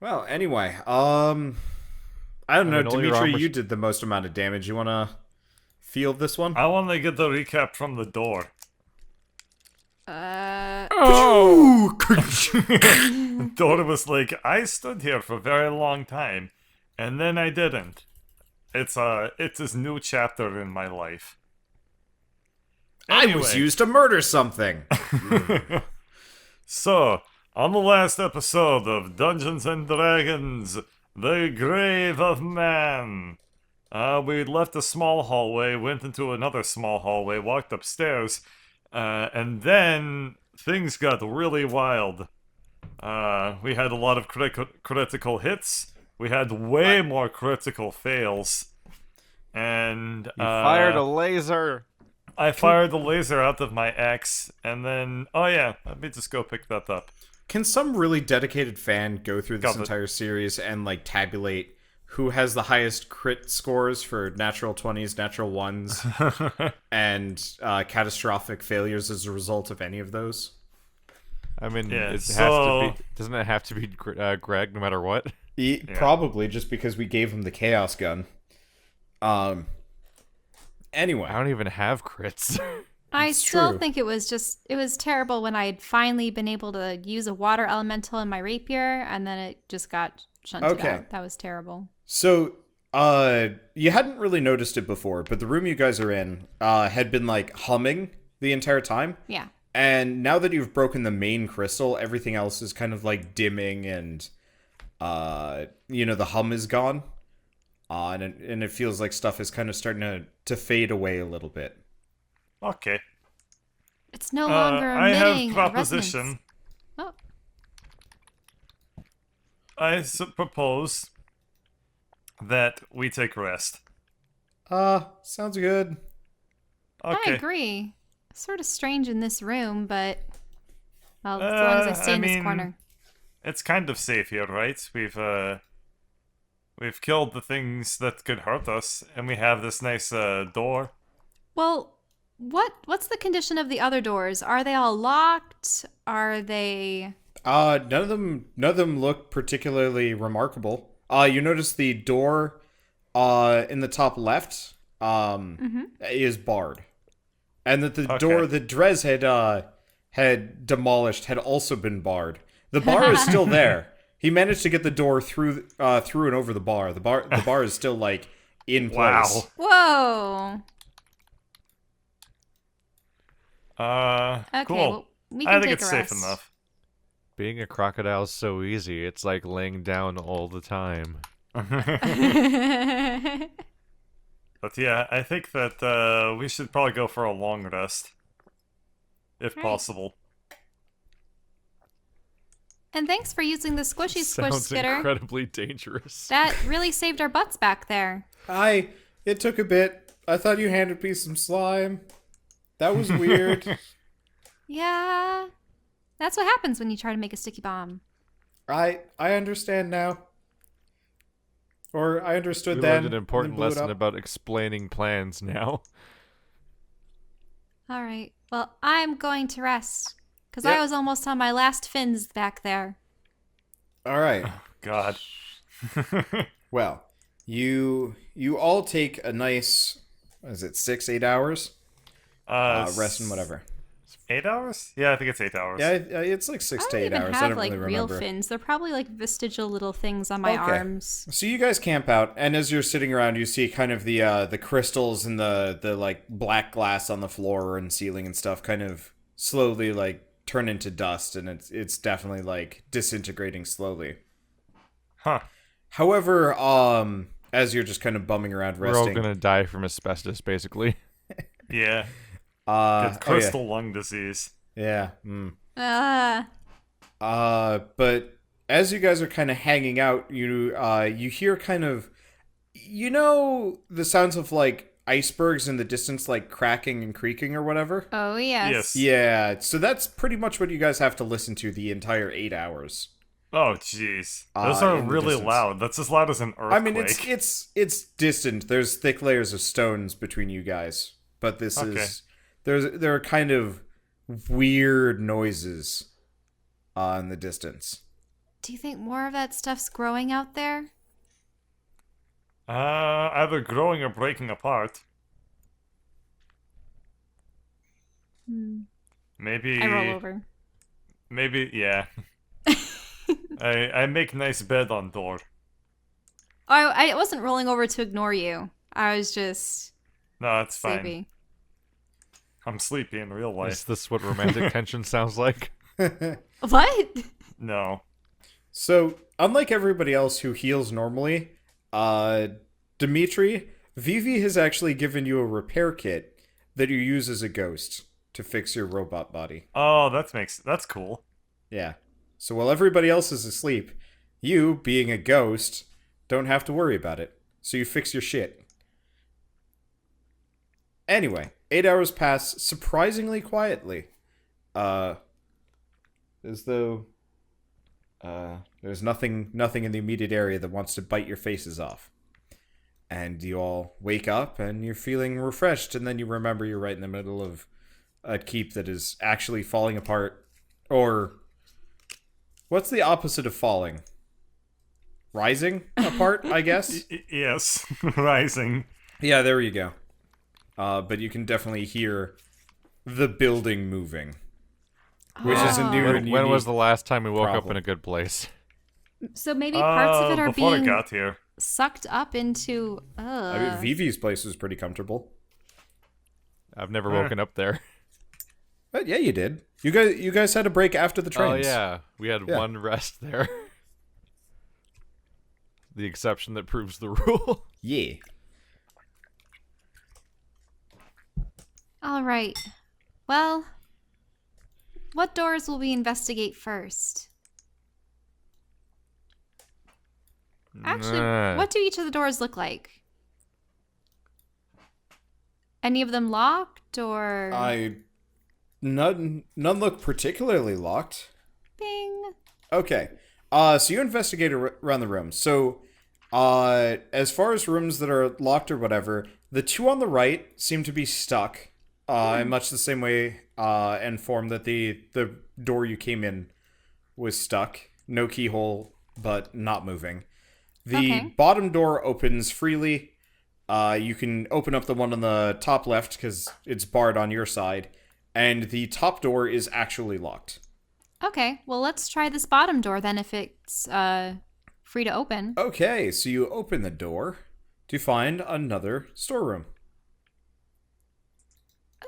Well, anyway, I don't I know, mean, all your Dimitri, armor. you did the most amount of damage. You wanna field this one? I want to get the recap from the door. Oh! The door was like, I stood here for a very long time, and then I didn't. It's this new chapter in my life. I was Anyway. used to murder something. So, on the last episode of Dungeons and Dragons, The Grave of Man, we left a small hallway, went into another small hallway, walked upstairs, and then things got really wild. We had a lot of critical hits. We had way more critical fails. And You fired a laser. I fired the laser out of my axe, and then, oh yeah, let me just go pick that up. Can some really dedicated fan go through this Got it. entire series and like tabulate who has the highest crit scores for natural 20s, natural 1s, and catastrophic failures as a result of any of those? I mean, Yeah, it has so- to be. Doesn't it have to be Greg, no matter what? Probably just because we gave him the chaos gun. Anyway, I don't even have crits. I It's still true. think it was terrible when I had finally been able to use a water elemental in my rapier, and then it just got shunted Okay. out. That was terrible. so you hadn't really noticed it before, but the room you guys are in had been like humming the entire time. Yeah. And now that you've broken the main crystal, everything else is kind of like dimming and the hum is gone. And it feels like stuff is kind of starting to fade away a little bit. Okay. It's no longer I emitting have a proposition. resonance. Oh, Propose that we take rest. Sounds good. I Okay. agree. Sort of strange in this room, but well, as long as I stay I in this mean- corner. It's kind of safe here, right? We've killed the things that could hurt us, and we have this nice door. Well, what's the condition of the other doors? Are they all locked? Are they? None of them look particularly remarkable. You notice the door in the top left is barred. And that the door that Drez had demolished had also been barred. The bar is still there. He managed to get the door through and over the bar. The bar is still like in place. Wow. Whoa. Okay, Cool. well, we can I think take it's a safe rest. enough. Being a crocodile is so easy. It's like laying down all the time. But yeah, I think that we should probably go for a long rest, if Right. possible. And thanks for using the squishy squish Sounds spitter. incredibly dangerous. That really saved our butts back there. It took a bit. I thought you handed me some slime. That was weird. Yeah. That's what happens when you try to make a sticky bomb. I understand now. Or I understood We then. learned an and important then blew it lesson up. about explaining plans now. All right. Well, I'm going to rest because Yep. I was almost on my last fins back there. All right. God. Well, you all take a nice, what is it, 6-8 hours? Rest and whatever. 8 hours? Yeah, I think it's 8 hours. Yeah, it's like 6 I to don't 8 even hours. I have don't like really real remember. fins. They're probably like vestigial little things on my Okay. arms. So you guys camp out, and as you're sitting around, you see kind of the crystals and the like black glass on the floor and ceiling and stuff kind of slowly like turn into dust, and it's definitely like disintegrating slowly. Huh. However, as you're just kind of bumming around We're all resting, gonna die from asbestos, basically. Yeah. Get oh, yeah. crystal lung disease. Yeah. But as you guys are kind of hanging out, you hear kind of, the sounds of like icebergs in the distance, like cracking and creaking or whatever. Oh, yes. Yes. Yeah. So that's pretty much what you guys have to listen to the entire 8 hours. Oh, jeez. Those are in the really distance. loud. That's as loud as an earthquake. I mean, it's distant. There's thick layers of stones between you guys, but this Okay. is there are kind of weird noises in the distance. Do you think more of that stuff's growing out there? Either growing or breaking apart. Maybe. I roll over. Maybe, yeah. I make nice bed on door. Oh, I wasn't rolling over to ignore you. I was just No, it's fine. sleepy. I'm sleepy in real life. Is this what romantic tension sounds like? What? No. So, unlike everybody else who heals normally, Dimitri, Vivi has actually given you a repair kit that you use as a ghost to fix your robot body. Oh, that's cool. Yeah. So while everybody else is asleep, you, being a ghost, don't have to worry about it. So you fix your shit. Anyway, 8 hours pass surprisingly quietly. As though there's nothing in the immediate area that wants to bite your faces off. And you all wake up and you're feeling refreshed, and then you remember you're right in the middle of a keep that is actually falling apart. Or what's the opposite of falling? Rising apart, I guess? Yes, rising. Yeah, there you go. But you can definitely hear the building moving. Which is a new and When was the unique last time we woke up problem. in a good place? So maybe parts of it are Before I being got here. sucked up into. I mean, Vivi's place was pretty comfortable. I've never woken up there. But yeah, you did. You guys had a break after the trains. Oh yeah, we had Yeah. one rest there. The exception that proves the rule. Yeah. All right. Well, what doors will we investigate first? Actually, Nah. what do each of the doors look like? Any of them locked or None look particularly locked. bing? Okay. So you investigate around the room. So, as far as rooms that are locked or whatever, the two on the right seem to be stuck, in much the same way and form that the door you came in was stuck. No keyhole, but not moving. The Okay. bottom door opens freely. You can open up the one on the top left because it's barred on your side, and the top door is actually locked. Okay, well, let's try this bottom door then if it's free to open. Okay, so you open the door to find another storeroom.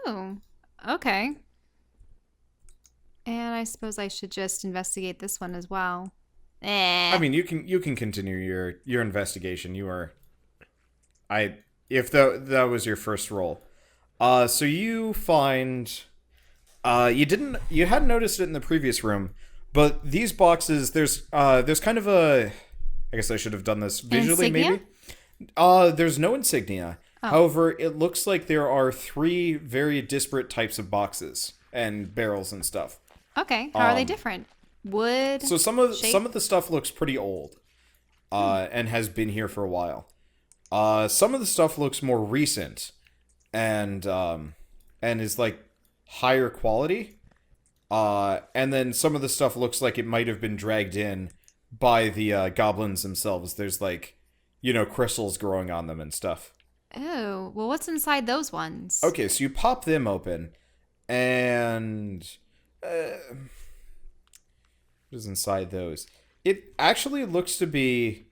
Oh, okay. And I suppose I should just investigate this one as well. I mean, you can continue your investigation. If that was your first roll. So you find you hadn't noticed it in the previous room, but these boxes there's kind of a, I guess I should have done this visually Insignia? maybe. There's no insignia. Oh. However, it looks like there are 3 very disparate types of boxes and barrels and stuff. Okay, how are they different? Wood? So some of the stuff looks pretty old, and has been here for a while. Some of the stuff looks more recent, and is like higher quality. And then some of the stuff looks like it might have been dragged in by the goblins themselves. There's like, crystals growing on them and stuff. Oh, well, what's inside those ones? Okay, so you pop them open, and what is inside those? It actually looks to be,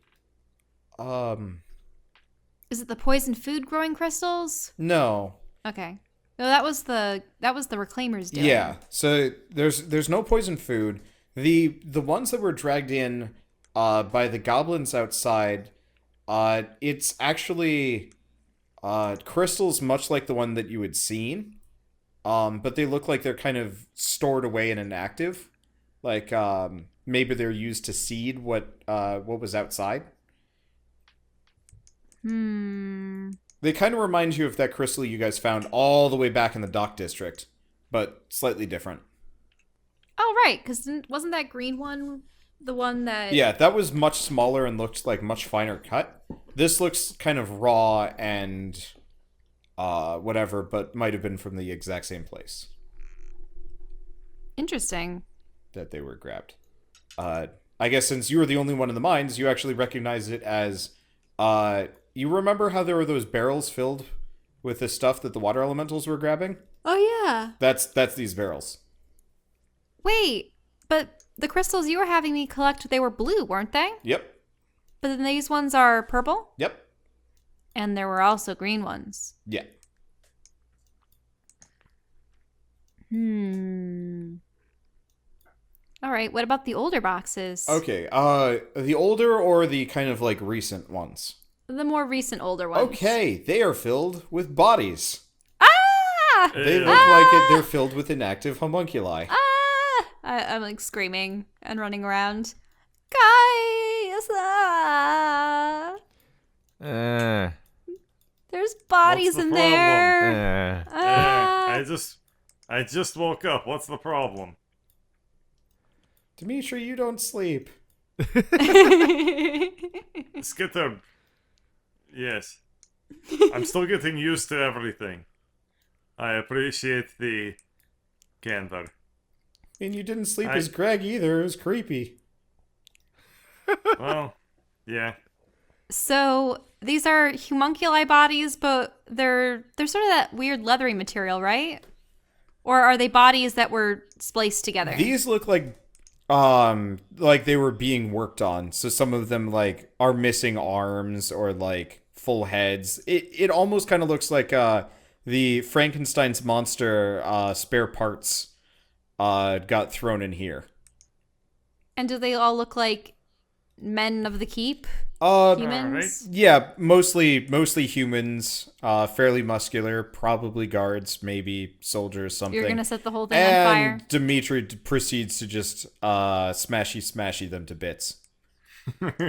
Is it the poison food growing crystals? no. Okay. No, that was the reclaimers doing. Yeah. So there's no poison food. The ones that were dragged in by the goblins outside, it's actually crystals much like the one that you had seen. But they look like they're kind of stored away and inactive. Like maybe they're used to seed what was outside. They kind of remind you of that crystal you guys found all the way back in the Dock District, but slightly different. Oh, right, because wasn't that green one the one that... Yeah, that was much smaller and looked like much finer cut. This looks kind of raw and whatever, but might have been from the exact same place Interesting. that they were grabbed. I guess since you were the only one in the mines, you actually recognize it as, you remember how there were those barrels filled with the stuff that the water elementals were grabbing? Oh, yeah. That's these barrels. Wait, but the crystals you were having me collect, they were blue, weren't they? Yep. But then these ones are purple? Yep. And there were also green ones. Yeah. All right, what about the older boxes? Okay, the older or the kind of like recent ones? The more recent older ones. Okay, they are filled with bodies. Ah! They look like they're filled with inactive homunculi. Ah! I'm like screaming and running around. Guys! Ah! There's bodies What's the in problem? there. Ah! I just woke up. What's the problem? Dimitri, you don't sleep. Let's get there. Yes. I'm still getting used to everything. I appreciate the candor. And you didn't sleep as Greg either. It was creepy. Well, yeah. So these are homunculi bodies, but they're sort of that weird leathery material, right? Or are they bodies that were spliced together? These look like they were being worked on. So some of them like are missing arms or like full heads. It almost kind of looks like the Frankenstein's monster spare parts got thrown in here. And do they all look like men of the keep? Humans? Yeah, mostly humans, fairly muscular, probably guards, maybe soldiers, something. You're gonna set the whole thing on fire? And Dimitri proceeds to just smashy them to bits.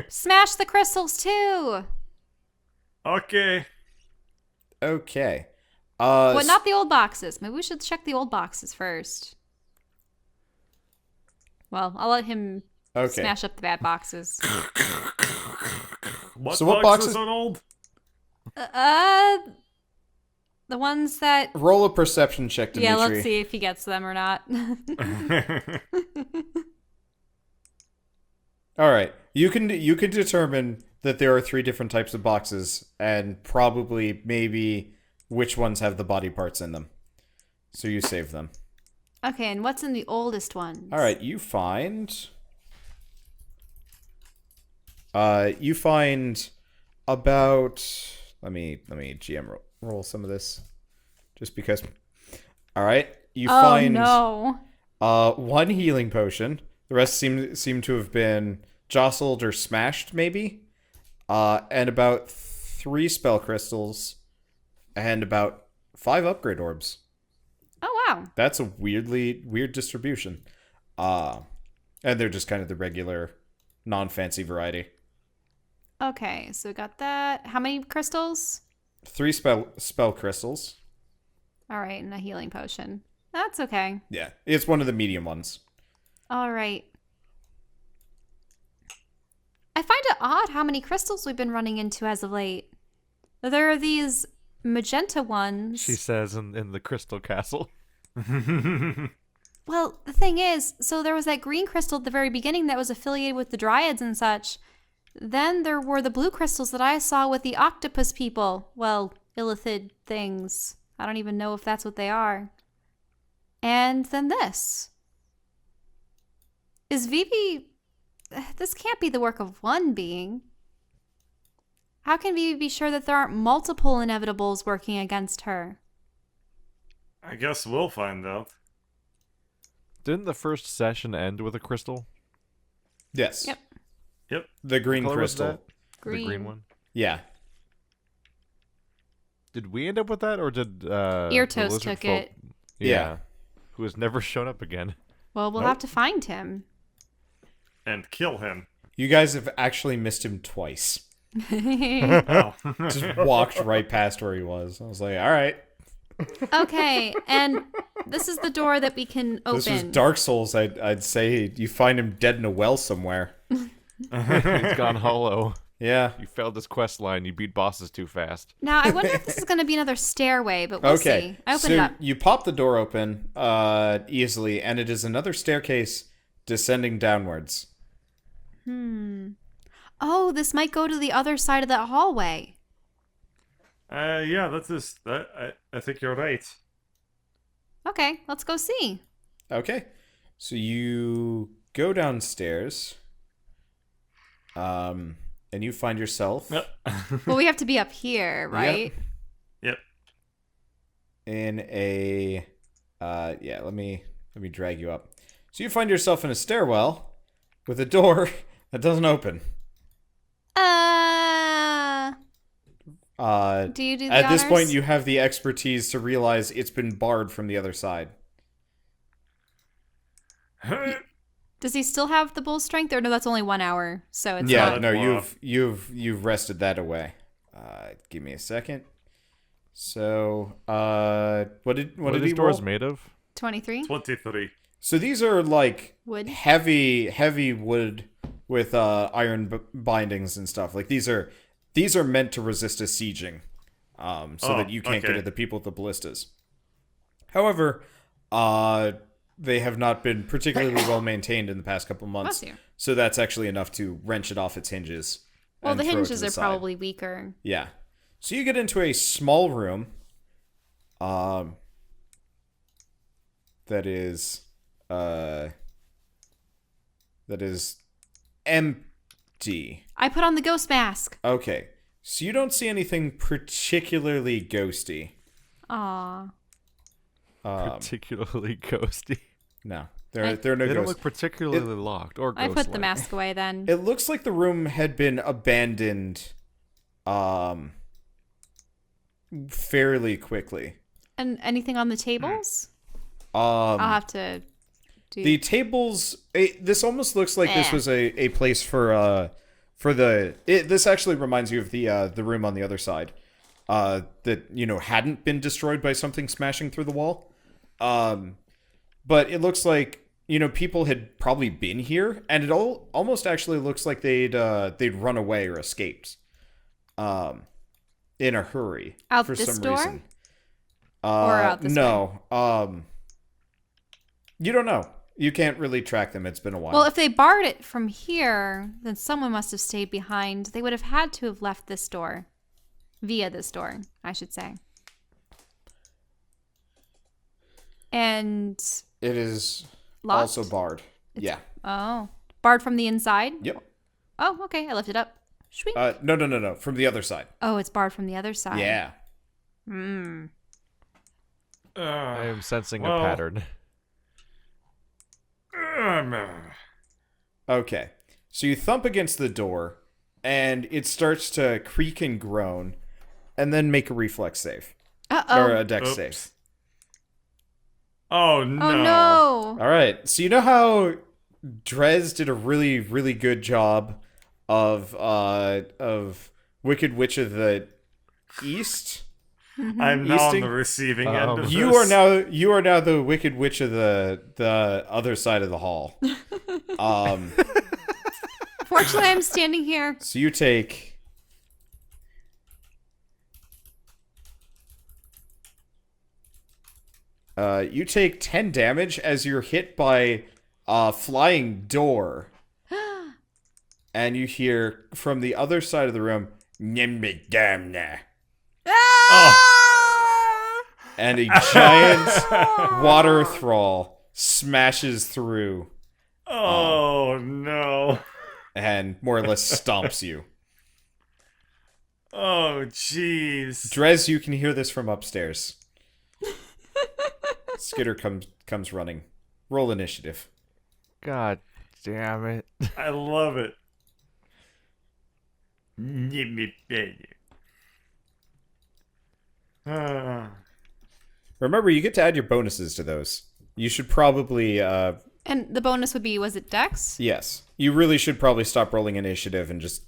Smash the crystals too! Okay. Okay. What, not the old boxes. Maybe we should check the old boxes first. Well, I'll let him smash up the bad boxes. What boxes are old? The ones that... Roll a perception check, Dimitri. Yeah, let's see if he gets them or not. All right. You can determine that there are 3 different types of boxes and probably maybe which ones have the body parts in them. So you save them. Okay, and what's in the oldest ones? All right, you find about let me GM roll some of this just because. All right, you find no. 1 healing potion. The rest seem to have been jostled or smashed, maybe. And about 3 spell crystals, and about 5 upgrade orbs. Oh, wow. That's a weird distribution. And they're just kind of the regular, non-fancy variety. Okay, so we got that. How many crystals? 3 spell crystals. All right, and a healing potion. That's okay. Yeah, it's one of the medium ones. All right. I find it odd how many crystals we've been running into as of late. There are these magenta ones. She says in the crystal castle. Well, the thing is, so there was that green crystal at the very beginning that was affiliated with the dryads and such. Then there were the blue crystals that I saw with the octopus people. Well, illithid things. I don't even know if that's what they are. And then this. Is Vivi... This can't be the work of one being. How can Vivi be sure that there aren't multiple inevitables working against her? I guess we'll find out. Didn't the first session end with a crystal? Yes. Yep. The green What color was crystal. that? The green one? Yeah. Did we end up with that, or did Ear the Toast lizard took folk- it. Yeah. Who has never shown up again. Well, we'll have to find him. And kill him. You guys have actually missed him twice. Oh. Just walked right past where he was. I was like, all right. Okay, and this is the door that we can open. This was Dark Souls. I'd say you find him dead in a well somewhere. He's gone hollow. Yeah. You failed this quest line. You beat bosses too fast. Now, I wonder if this is going to be another stairway, but we'll see. I opened it up. You pop the door open easily, and it is another staircase descending downwards. Oh, this might go to the other side of that hallway. Yeah, that's just. I think you're right. Okay, let's go see. Okay. So you go downstairs. And you find yourself Well, we have to be up here, right? Yep. in a let me drag you up. So you find yourself in a stairwell with a door that doesn't open. Do you do the At this honors? point you have the expertise to realize it's been barred from the other side. Does he still have the bull strength, or no? That's only 1 hour, so it's Yeah, not. no, you've rested that away. Give me a second. So, what did What are he these doors roll? made of? 23 23. So these are like wood. heavy wood with iron bindings and stuff. Like these are meant to resist a sieging, so that you can't get okay. at the people with the ballistas. However, they have not been particularly well maintained in the past couple months. Bless you. So that's actually enough to wrench it off its hinges. Well, and the throw it to hinges the are side. probably weaker. Yeah. So you get into a small room. That is empty. I put on the ghost mask. Okay. So you don't see anything particularly ghosty. Aw. Particularly ghosty. No. There are no They don't ghosts. look particularly locked or I ghost-like. put the mask away then. It looks like the room had been abandoned fairly quickly. And anything on the tables? Um I'll have to do. The tables. This almost looks like this was a place for the. This actually reminds you of the room on the other side, that hadn't been destroyed by something smashing through the wall. But it looks like people had probably been here, and it almost actually looks like they'd run away or escaped, in a hurry Out for this some door? reason. Or out this no. You don't know. You can't really track them. It's been a while. Well, if they barred it from here, then someone must have stayed behind. They would have had to have left this door. Via this door, I should say. And it is locked? also barred. Yeah. Oh. Barred from the inside? Yep. Oh, okay. I lifted it up. Sweet. No. From the other side. Oh, it's barred from the other side. Yeah. I am sensing well- a pattern. Okay. So you thump against the door, and it starts to creak and groan, and then make a reflex save. Uh-oh. Or a dex Oops. save. Oh no. Oh, no. All right. So you know how Drez did a really, really good job of Wicked Witch of the East? I'm now on Easting? the receiving end of You this. are now the Wicked Witch of the other side of the hall. Fortunately, I'm standing here. So you take you take 10 damage as you're hit by a flying door. And you hear from the other side of the room, "Nyimbigamna." And a giant water thrall smashes through Oh no. and more or less stomps you. Oh jeez. Drez, you can hear this from upstairs. Skitter comes running. Roll initiative. God damn it. I love it. Remember, you get to add your bonuses to those. You should probably, And the bonus would be, was it Dex? yes. You really should probably stop rolling initiative and just,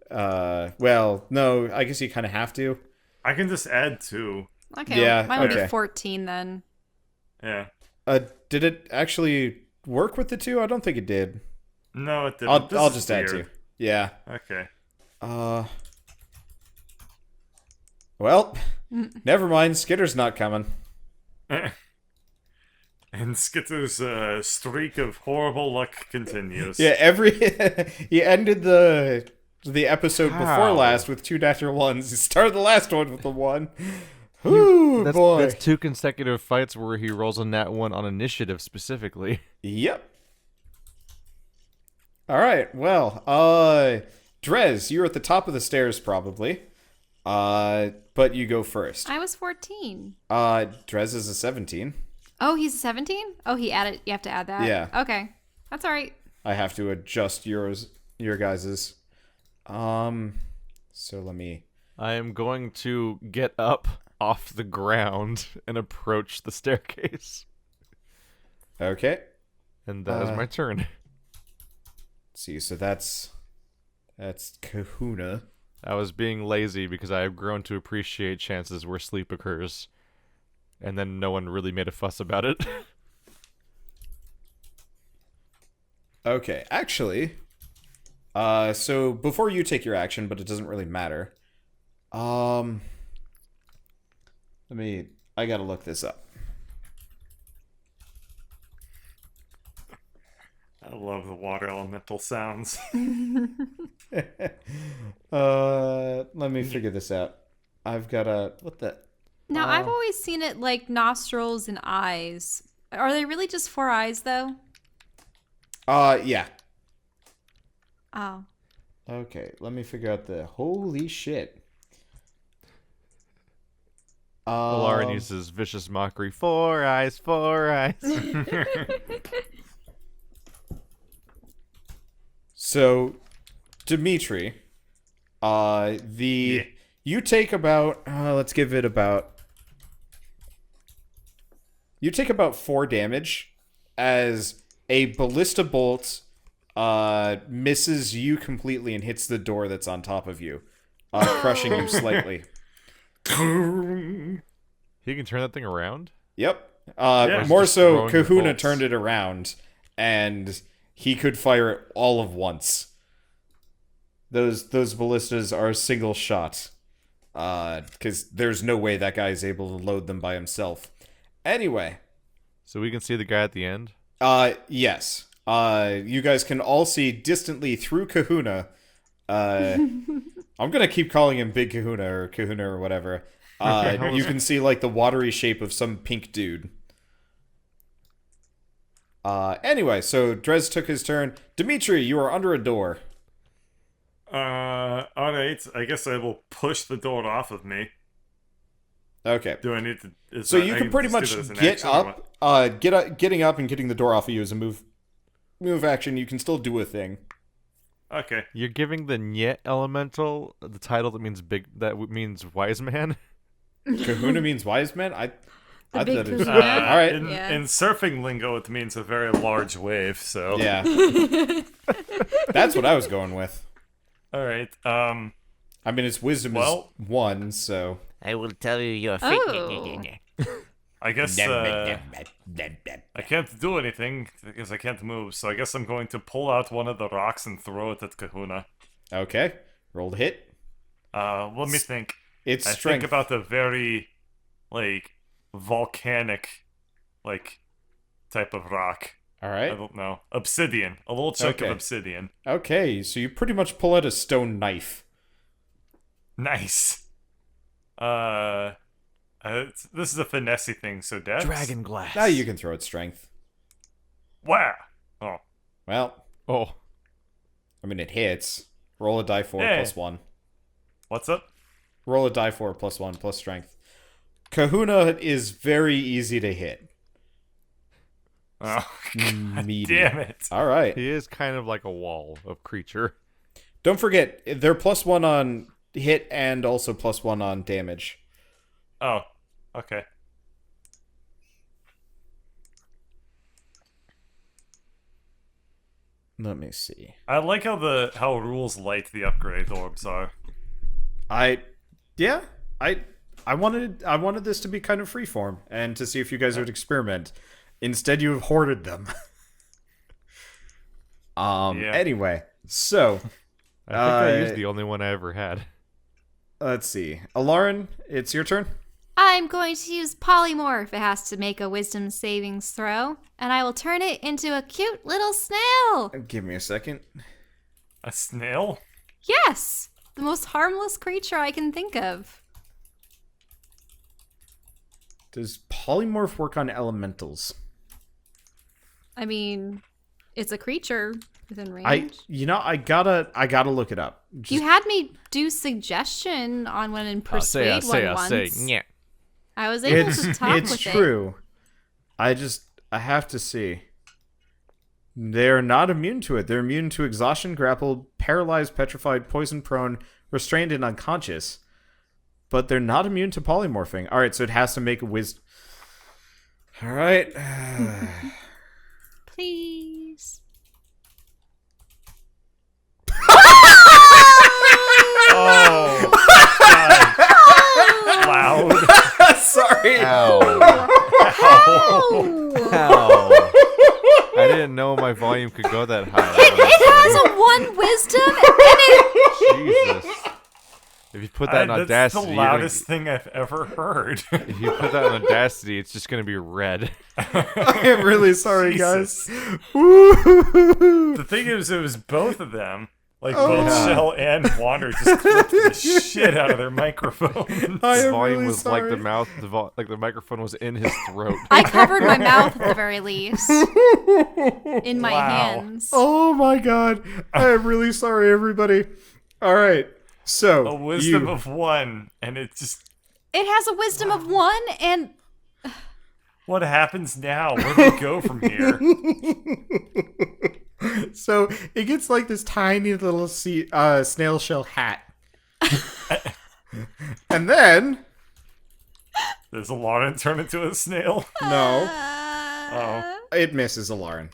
well, no, I guess you kind of have to. I can just add 2. Okay, Yeah, mine would okay. be 14 then. Yeah. Did it actually work with the 2? I don't think it did. No, it didn't. I'll just add 2. Yeah. Okay. Well, never mind. Skitter's not coming. And Skitter's streak of horrible luck continues. Yeah, he ended the episode before How? last with 2 natural ones. He started the last one with the 1. Ooh, boy. That's 2 consecutive fights where he rolls a nat 1 on initiative specifically. Yep. All right. Well, Drez, you're at the top of the stairs probably. But you go first. I was 14. Drez is a 17. Oh, he's 17? Oh, he added. You have to add that. Yeah. Okay, that's all right. I have to adjust your guys's. So let me. I am going to get up off the ground and approach the staircase. Okay. And that is my turn. Let's see. So that's Kahuna. I was being lazy because I have grown to appreciate chances where sleep occurs. And then no one really made a fuss about it. Okay, actually, so before you take your action, but it doesn't really matter. I gotta look this up. I love the water elemental sounds. Let me figure this out. I've got what the? Now, I've always seen it like nostrils and eyes. Are they really just 4 eyes, though? Yeah. Oh. Okay, let me figure out the holy shit. Lauren uses vicious mockery. 4 eyes, 4 eyes. So, Dimitri, you take about let's give it about. You take about 4 damage as a ballista bolt misses you completely and hits the door that's on top of you, crushing you slightly. He can turn that thing around? Yep. Yeah, More just so, throwing Kahuna bolts. turned it around, and he could fire it all of once. Those ballistas are a single shot, because there's no way that guy is able to load them by himself. Anyway. So we can see the guy at the end? Yes. You guys can all see distantly through Kahuna. I'm gonna keep calling him Big Kahuna or whatever. You can see like the watery shape of some pink dude. Anyway, so Drez took his turn. Dimitri, you are under a door. Alright, I guess I will push the door off of me. Okay. Do I need to... So you can pretty much get up. Getting up and getting the door off of you is a move action. You can still do a thing. Okay. You're giving the Nyet elemental the title that means means wise man? Kahuna means wise man? I The big thought it was... Kahuna? All right. In surfing lingo, it means a very large wave, so... Yeah. That's what I was going with. Alright, I mean, its wisdom is 1, so... I will tell you your fate. Oh. I guess, I can't do anything, because I can't move, so I guess I'm going to pull out one of the rocks and throw it at Kahuna. Okay. Roll to hit. Let me think. It's I strength. think about the very, volcanic, type of rock. All I right. don't know. Obsidian. A little chunk Okay. of obsidian. Okay, so you pretty much pull out a stone knife. Nice. This is a finessey thing, so Dex? Dragon glass. Now you can throw it strength. Wow. Oh. Well, Oh. I mean, it hits. Roll a die 4 Hey. plus 1. What's up? Roll a die 4 plus 1 plus strength. Kahuna is very easy to hit. Oh, God Meaty. damn it. All right. He is kind of like a wall of creature. Don't forget, they're plus 1 on hit and also plus 1 on damage. Oh, okay. Let me see. I like how rules light the upgrade orbs are. I wanted this to be kind of freeform and to see if you guys would experiment. Instead, you have hoarded them. Yeah. Anyway, so I think I used the only one I ever had. let's see. Alarin, it's your turn. I'm going to use polymorph. It has to make a wisdom savings throw, and I will turn it into a cute little snail. Give me a second. A snail? Yes, the most harmless creature I can think of. Does polymorph work on elementals? I mean, it's a creature within range. I gotta look it up. You had me do suggestion on when in persuade one once. Yeah. I was able to talk with it. It's true. I have to see. They're not immune to it. They're immune to exhaustion, grappled, paralyzed, petrified, poison prone, restrained, and unconscious. But they're not immune to polymorphing. All right, so it has to make a wisdom. All right. Please. Oh, God. Loud. Sorry. Ow. Ow. I didn't know my volume could go that high. It has a 1 wisdom, and it. Jesus. If you put that in That's Audacity, the loudest thing I've ever heard. if you put that in Audacity, it's just gonna be red. I am really sorry, Jesus. guys. Woo-hoo-hoo-hoo. The thing is, it was both of them. Like, both Shell and Wander just clipped the shit out of their microphone. I His am volume really was sorry. like the mouth, like the microphone was in his throat. I covered my mouth at the very least. In my Wow. hands. Oh my god. I am really sorry, everybody. All right. So, A wisdom of 1, and it just... It has a wisdom of 1, and What happens now? Where do we go from here? So it gets like this tiny little snail shell hat. And then... Does Lauren turn into a snail? No. Oh. It misses Alarin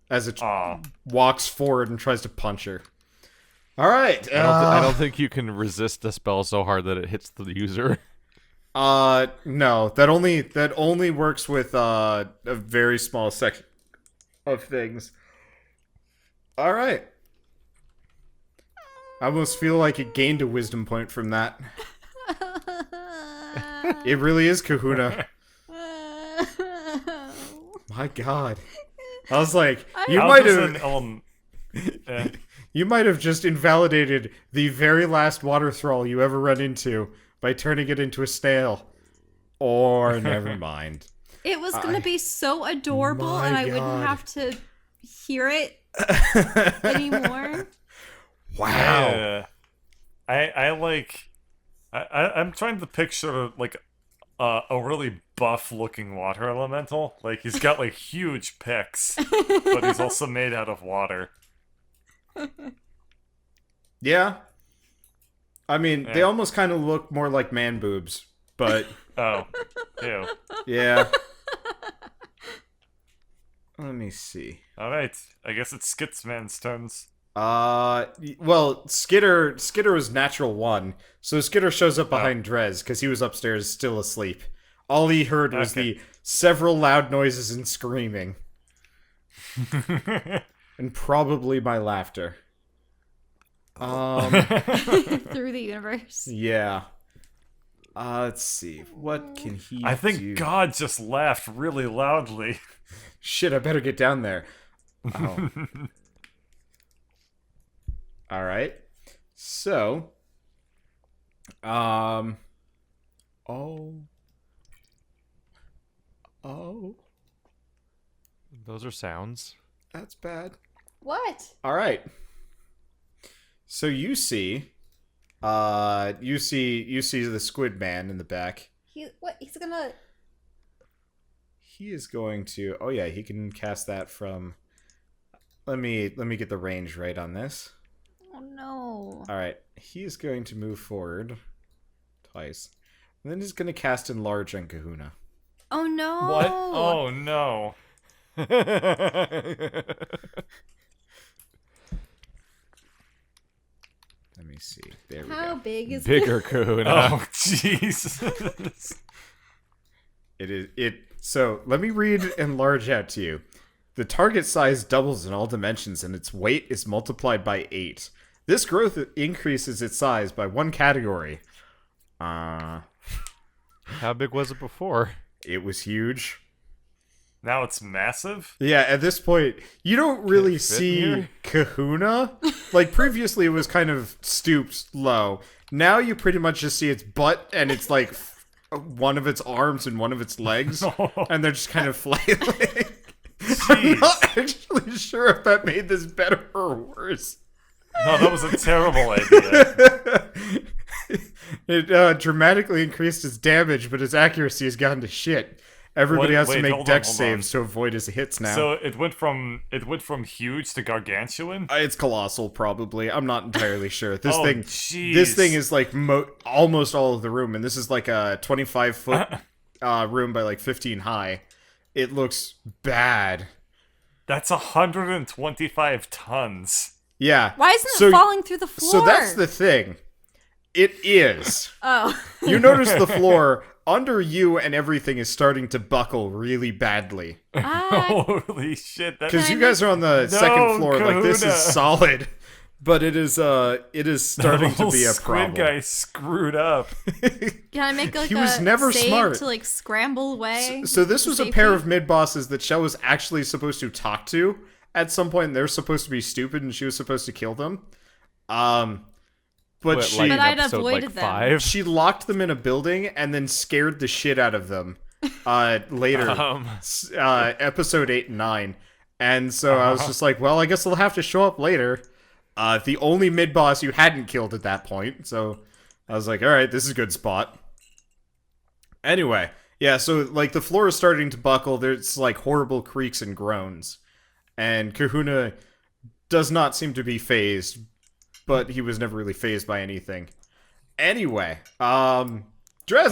as it Aw. walks forward and tries to punch her. All right. I don't think you can resist the spell so hard that it hits the user. No. That only works with a very small section of things. All right. I almost feel like it gained a wisdom point from that. It really is Kahuna. My God. I was like, you How might does have. You might have just invalidated the very last water thrall you ever run into by turning it into a snail. Or never mind. it was going to be so adorable, My and I God. wouldn't have to hear it anymore. Wow. I'm trying to picture like a really buff looking water elemental. Like he's got like huge pecs, but he's also made out of water. Yeah. I mean, they Yeah. almost kind of look more like man boobs, but Oh, ew. yeah. Let me see. All right, I guess it's Skitsman's turns. Well, Skitter was natural 1, so Skitter shows up behind Drez because he was upstairs still asleep. All he heard was Okay. the several loud noises and screaming, and probably my laughter. Through the universe. Yeah. Let's see. What can he I think do? God just laughed really loudly. Shit, I better get down there. Oh. All right. So, oh. Those are sounds. That's bad. What? All right. So you see the squid man in the back. He's gonna... He is going to. Oh yeah, he can cast that from. Let me get the range right on this. Oh no. All right, he is going to move forward twice, and then he's going to cast Enlarge on Kahuna. Oh no. What? Oh no. Let me see. There we How go. big is Bigger Kahuna. Oh jeez. So let me read Enlarge out to you. The target size doubles in all dimensions, and its weight is multiplied by 8. This growth increases its size by 1 category. How big was it before? It was huge. Now it's massive? Yeah, at this point, you don't really fit in see here? Kahuna. Like, previously it was kind of stooped low. Now you pretty much just see its butt, and it's like one of its arms and one of its legs, and they're just kind of flailing. I'm not actually sure if that made this better or worse. No, that was a terrible idea. It dramatically increased its damage, but its accuracy has gone to shit. Everybody has to make hold dex on. saves to avoid his hits now. So it went from huge to gargantuan? It's colossal, probably. I'm not entirely sure. This Oh, thing, jeez. this thing is like almost all of the room, and this is like a 25-foot room by like 15 high. It looks bad. That's 125 tons. Yeah. Why isn't it falling through the floor? So that's the thing. It is. Oh. You notice the floor under you and everything is starting to buckle really badly. Holy shit. Because you guys are on the second floor, like this is Kahuna. solid. But it is starting to be a problem. Squid guy screwed up. Can I make like He was a never save smart. to like scramble away? So this was a safety? pair of mid-bosses that Shell was actually supposed to talk to at some point. They're supposed to be stupid, and she was supposed to kill them. But she But I'd episode, avoided like, them. 5? she locked them in a building and then scared the shit out of them. Later, episode 8 and 9, and so I was just like, well, I guess they'll have to show up later. The only mid-boss you hadn't killed at that point, so I was like, alright, this is a good spot. Anyway, yeah, so, like, the floor is starting to buckle, there's, like, horrible creaks and groans, and Kahuna does not seem to be phased, but he was never really phased by anything. Anyway, Drez,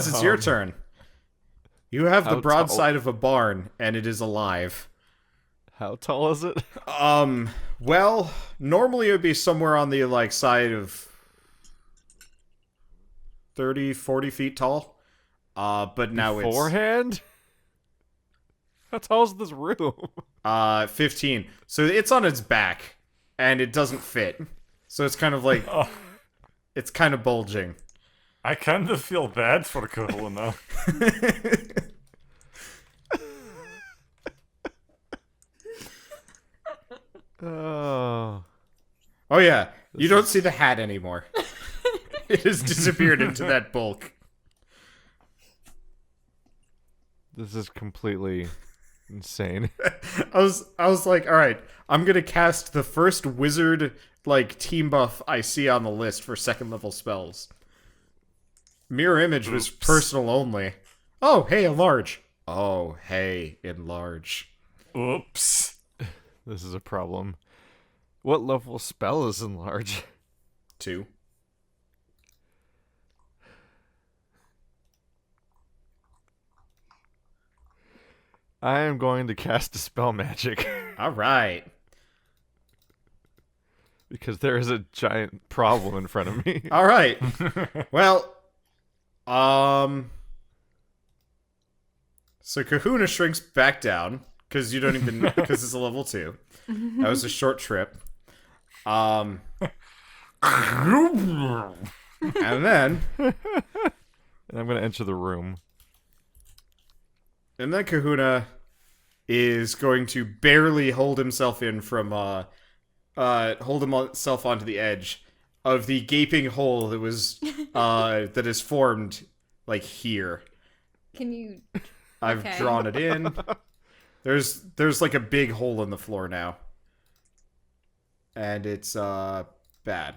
it's your turn. You have the How broadside of a barn, and it is alive. How tall is it? Well, normally it would be somewhere on the, like, side of 30, 40 feet tall. But now Beforehand? How tall is this room? it's, 15. So it's on its back, and it doesn't fit. So it's kind of like, it's kind of bulging. I kind of feel bad for Kahuna. Oh. Oh yeah, you don't see the hat anymore. It has disappeared into that bulk. This is completely insane. I was like, all right, I'm gonna cast the first wizard like team buff I see on the list for second level spells. Mirror image was personal only. Oh, hey, enlarge. Oh, hey, enlarge. Oops. This is a problem. What level spell is enlarge? 2. I am going to cast Dispel Magic. All right. Because there is a giant problem in front of me. All right. Well, so Kahuna shrinks back down because you don't even because it's a level 2. That was a short trip. And then And I'm going to enter the room. Kahuna is going to barely hold himself in from hold himself onto the edge of the gaping hole that was that is formed like here. Can you? I've Okay. drawn it in. There's like a big hole in the floor now. And it's bad.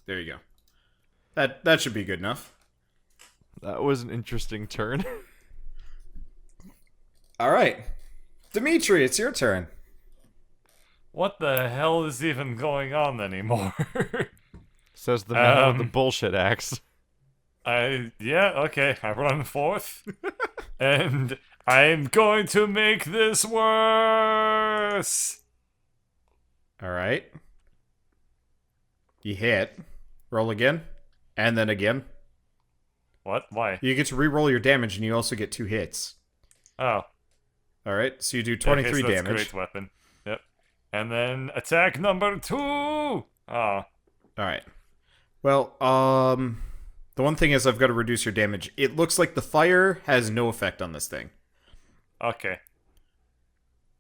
There you go. That should be good enough. That was an interesting turn. All right. Dimitri, it's your turn. What the hell is even going on anymore? Says the man with the bullshit axe. Yeah, okay, I run forth. And I'm going to make this worse! All right. You hit. Roll again. And then again. What? Why? You get to re-roll your damage, and you also get 2 hits. Oh. All right, so you do 23 okay, so that's damage. a great weapon. Yep. And then attack number 2! Oh. All right. Well, The one thing is I've got to reduce your damage. It looks like the fire has no effect on this thing. Okay.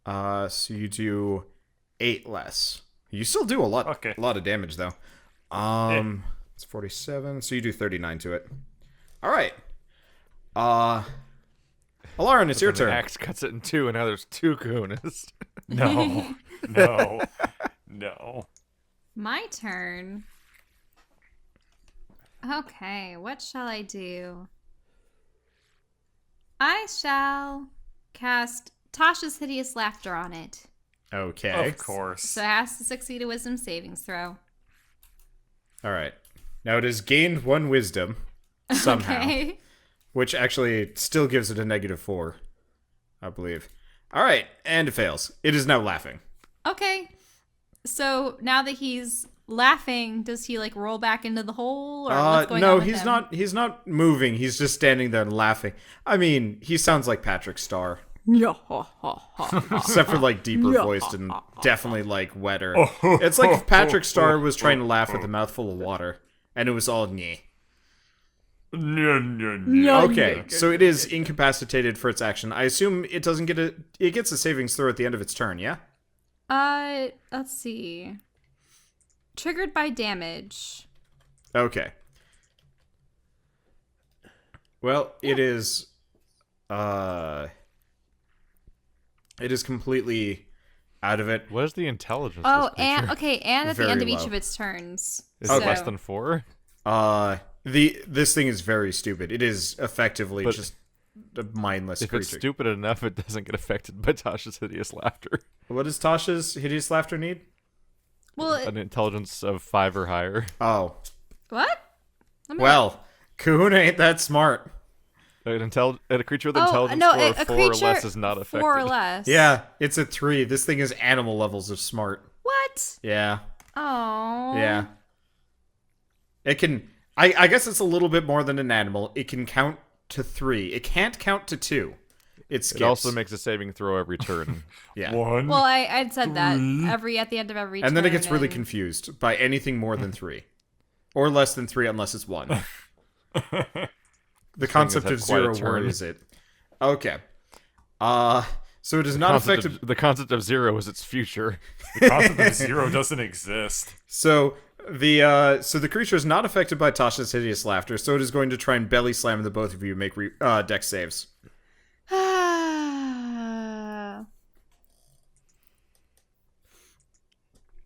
So you do 8 less. You still do a lot of damage though. It's 47, so you do 39 to it. Alright. Alarin, it's your turn. The axe cuts it in two, and now there's 2 Kahunas. No. No. No. My turn. Okay, what shall I do? I shall cast Tasha's Hideous Laughter on it. Okay. Of course. So it has to succeed a wisdom savings throw. Alright. Now it has gained 1 wisdom somehow. Okay. Which actually still gives it a -4, I believe. Alright, and it fails. It is now laughing. Okay. So now that he's laughing, does he like roll back into the hole, or what's going on with him? He's not moving. He's just standing there and laughing. I mean, he sounds like Patrick Starr. Except for like deeper voiced and definitely like wetter. It's like if Patrick Starr was trying to laugh with a mouthful of water and it was all nyeh. Okay, so it is incapacitated for its action. I assume it doesn't get it gets a savings throw at the end of its turn, yeah? Let's see. Triggered by damage. Okay. Well, it is completely out of it. What is the intelligence? Oh, of this and creature? and at the Very end of low. each of its turns. Is it less than 4? This thing is very stupid. It is effectively just a mindless If creature. it's stupid enough, it doesn't get affected by Tasha's hideous laughter. What does Tasha's hideous laughter need? Well, An intelligence of 5 or higher. Oh. what? Well, Kahuna ain't that smart. A creature with intelligence no, score a of 4 or creature less is not affected. 4 or less. Yeah, it's a 3. This thing is animal levels of smart. What? Yeah. Oh. Yeah. It can... I guess it's a little bit more than an animal. It can count to 3. It can't count to 2. It skips. It also makes a saving throw every turn. Yeah. 1. Well, I'd said that at the end of every turn. And then it gets really confused by anything more than 3. Or less than 3 unless it's 1. The concept had of quite a 0 turn. worries it. Okay. So it is not affected... The concept of 0 is its future. The concept of 0 doesn't exist. So the creature is not affected by Tasha's hideous laughter, so it is going to try and belly slam the both of you. Make dex saves.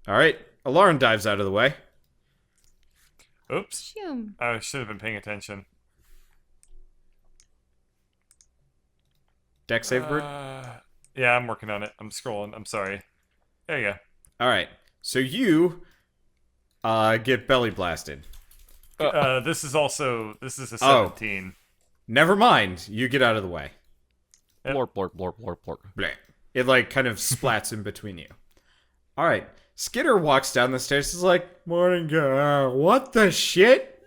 All right, Alarin dives out of the way. Oops. Phew. I should have been paying attention. Dex save, Bird. Yeah, I'm working on it. I'm scrolling. I'm sorry. There you go. All right, so you get belly blasted. This is a 17. Never mind. You get out of the way. Yep. Blorp, blorp, blorp, blorp, blorp. Bleh. It like kind of splats in between you. All right. Skidder walks down the stairs. He's like, "Morning, what the shit?"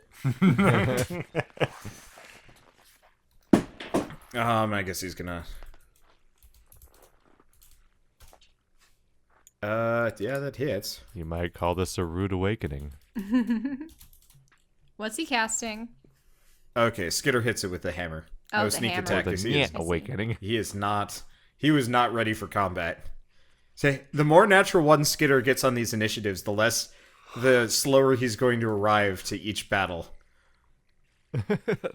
I guess he's gonna. Yeah, that hits. You might call this a rude awakening. What's he casting? Okay, Skidder hits it with the hammer. Oh, No the sneak hammer. attack. The 'cause Nyeh awakening. He was not ready for combat. Say, the more natural one Skidder gets on these initiatives, the slower he's going to arrive to each battle.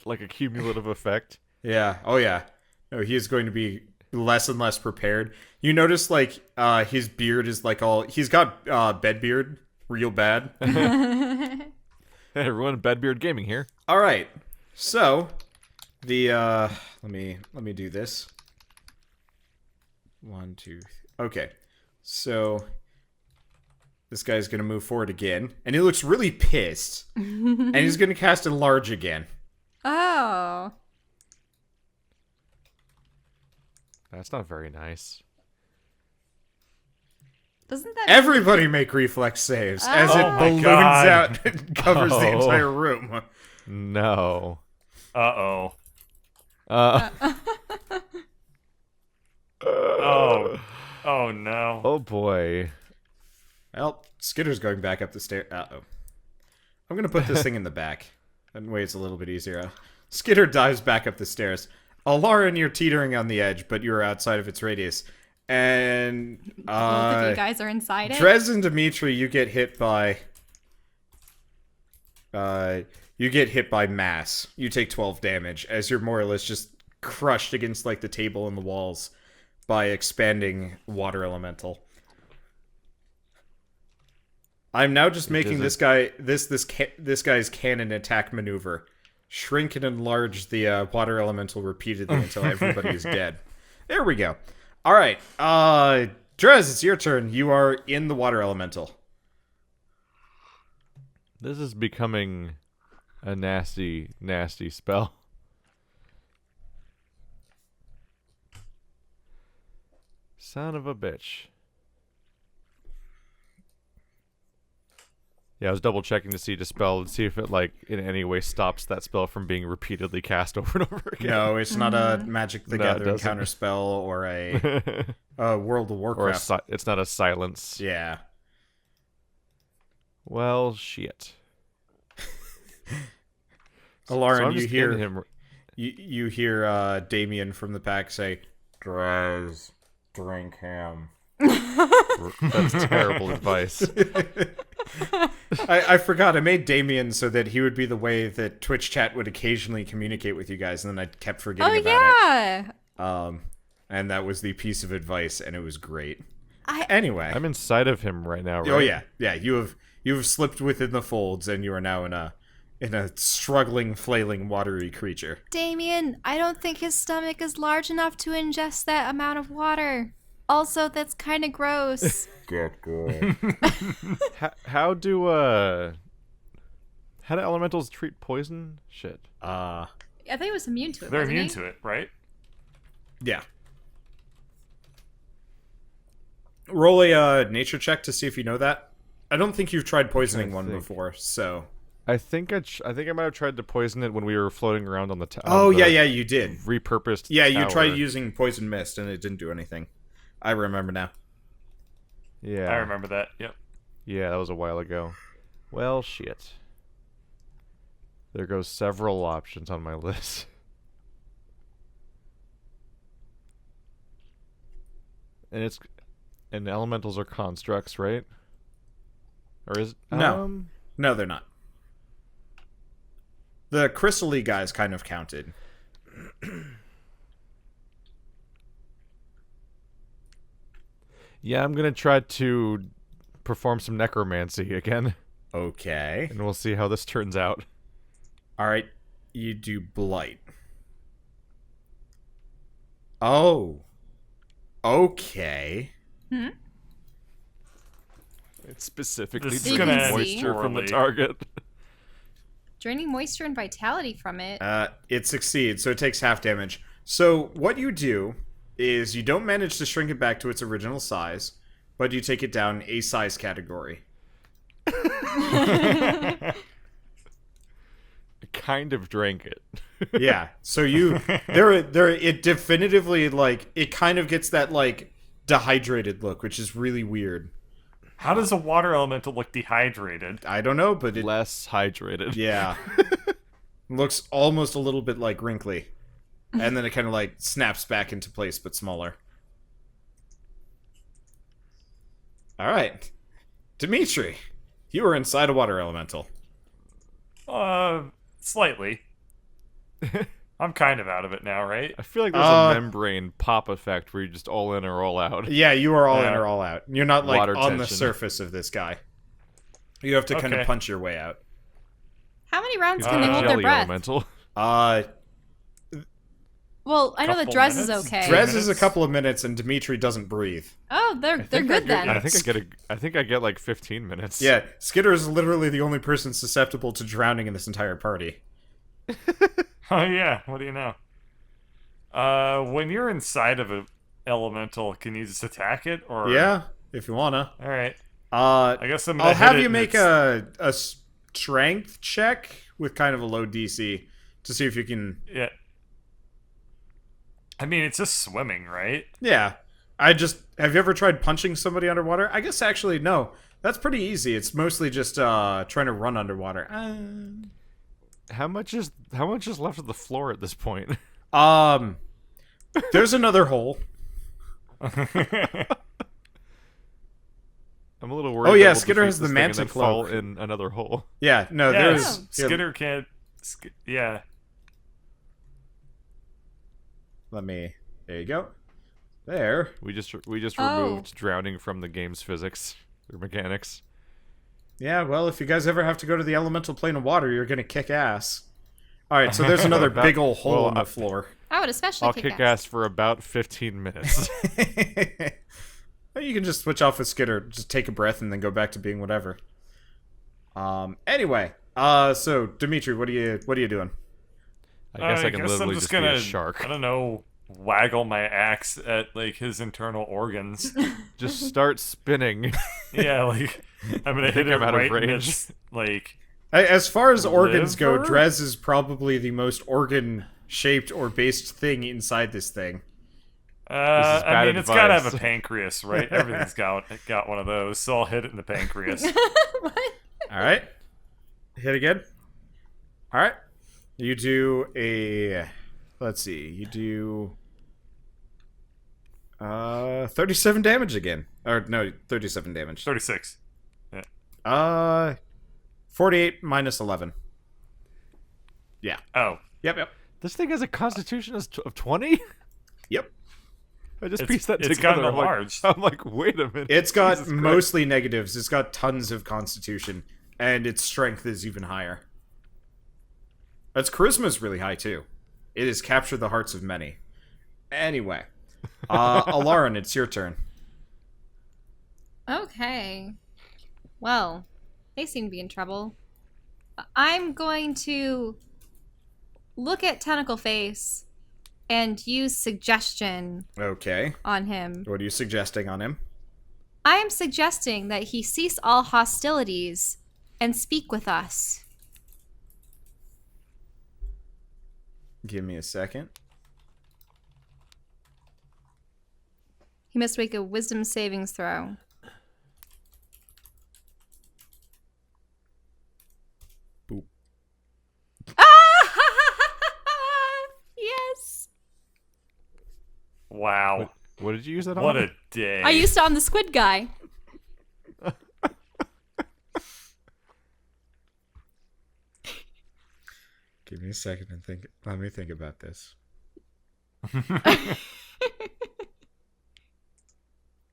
Like a cumulative effect. Yeah. Oh, yeah. No, he is going to be less and less prepared. You notice, like, his beard is like all... He's got bed beard, real bad. Hey, everyone, Bedbeard Gaming here. All right. So, the let me do this. 1, 2, 3. Okay. So this guy's gonna move forward again, and he looks really pissed. And he's gonna cast Enlarge again. Oh. That's not very nice. Doesn't that... Everybody make reflex saves as Oh it my balloons God. out and covers the Oh. entire room. No. Uh-oh. Uh, Oh. Oh, no. oh boy. Well, Skitter's going back up the stairs. Uh-oh. I'm gonna put this thing in the back. That way it's a little bit easier. Skitter dives back up the stairs. Lauren, you're teetering on the edge, but you're outside of its radius. And Both of you guys are inside it. Drez and Dimitri, you get hit by mass. You take 12 damage as you're more or less just crushed against like the table and the walls by expanding water elemental. I'm now just making this guy's cannon attack maneuver. Shrink and enlarge the water elemental repeatedly until everybody is dead. There we go. All right, Drez, it's your turn. You are in the water elemental. This is becoming a nasty, nasty spell. Son of a bitch. Yeah, I was double checking to see Dispel and see if it, like, in any way stops that spell from being repeatedly cast over and over again. No, it's not a Magic the Gathering counter spell or a World of Warcraft. Or it's not a silence. Yeah. Well, shit. Lauren, so you hear you hear Damien from the pack say, "Drez, drink him." That's terrible advice. I forgot. I made Damien so that he would be the way that Twitch chat would occasionally communicate with you guys, and then I kept forgetting about it. And that was the piece of advice, and it was great. Anyway, I'm inside of him right now, right? Oh yeah. You have slipped within the folds, and you are now in a struggling, flailing, watery creature. Damien, I don't think his stomach is large enough to ingest that amount of water. Also, that's kind of gross. Get good. How do elementals treat poison? Shit. I think it was immune to it. They're wasn't immune he? to it, right? Yeah. Roll a nature check to see if you know that. I don't think you've tried poisoning one before, so. I think I might have tried to poison it when we were floating around on the tower. Oh yeah, you did. Repurposed. Yeah, you tower. tried using poison mist and it didn't do anything. I remember now. Yeah, I remember that. Yep. Yeah, that was a while ago. Well, shit. There goes several options on my list. And elementals are constructs, right? Or is no, they're not. The crystal-y guys kind of counted. Yeah, I'm gonna try to perform some necromancy again. Okay. And we'll see how this turns out. Alright, you do blight. Oh. Okay. It's specifically This is gonna draining end moisture from the poorly. target. Draining moisture and vitality from it. It succeeds, so it takes half damage. So what you do is you don't manage to shrink it back to its original size, but you take it down a size category. I kind of drank it. Yeah. So it definitively, like, it kind of gets that, like, dehydrated look, which is really weird. How does a water elemental look dehydrated? I don't know, but it Less hydrated. yeah. Looks almost a little bit like wrinkly. And then it kind of like snaps back into place, but smaller. Alright. Dimitri, you are inside a water elemental. Slightly. I'm kind of out of it now, right? I feel like there's a membrane pop effect where you're just all in or all out. Yeah, you are all in Yeah. or all out. You're not like Water on the tension. surface of this guy. You have to kind of Okay. punch your way out. How many rounds can they hold their Jelly breath? elemental. Well, I know that Couple Drez is minutes? okay. Drez is a couple of minutes and Dimitri doesn't breathe. Oh, they're good then. I think I get like 15 minutes. Yeah, Skitter is literally the only person susceptible to drowning in this entire party. Oh yeah, what do you know? When you're inside of an elemental, can you just attack it? Or Yeah, if you wanna. All right. I guess I'm gonna I'll have hit it you and make it's- a strength check with kind of a low DC to see if you can. Yeah. I mean, it's just swimming, right? Yeah, have you ever tried punching somebody underwater? I guess actually no. That's pretty easy. It's mostly just trying to run underwater. How much is left of the floor at this point? There's another hole. I'm a little worried. Oh, yeah, that we'll Skitter defeat has the this thing and Manta then fall Cloak. in another hole. Yeah, no, Yeah, there's... Skitter can't. Yeah. Let me... There you go. There. We just Oh. removed drowning from the game's physics or mechanics. Yeah, well, if you guys ever have to go to the elemental plane of water, you're gonna kick ass. Alright, so there's another big ol' hole in the floor. I would especially I'll kick ass for about 15 minutes. You can just switch off with Skitter, just take a breath, and then go back to being whatever. Anyway, so Dimitri, what are you doing? I guess I can literally I'm just gonna, be a shark. I don't know, waggle my axe at like his internal organs. Just start spinning. Yeah, like I'm gonna hit I'm him out of right in range. its, like. As far as organs go, Liver? Drez is probably the most organ-shaped or based thing inside this thing. bad I mean, it's gotta have advice. a pancreas, right? Everything's got one of those, so I'll hit it in the pancreas. Alright. Hit again. Alright. You do a... Let's see. You do... 37 damage again. Or, no, 37 damage. 36. 48 minus 11. Yeah. Oh, Yep. This thing has a constitution of 20? Yep. I just It's- pieced that it's together. gotten I'm like, enlarged. I'm like, wait a minute. It's got Jesus Christ. mostly negatives. It's got tons of constitution. And its strength is even higher. Its charisma is really high, too. It has captured the hearts of many. Anyway. Alarin, it's your turn. Okay. Well, they seem to be in trouble. I'm going to look at Tentacle Face and use suggestion Okay. on him. What are you suggesting on him? I am suggesting that he cease all hostilities and speak with us. Give me a second. He must make a wisdom savings throw. Boop. Yes. wow. What did you use that on? What a day. I used it on the squid guy. Give me a second and think. Let me think about this.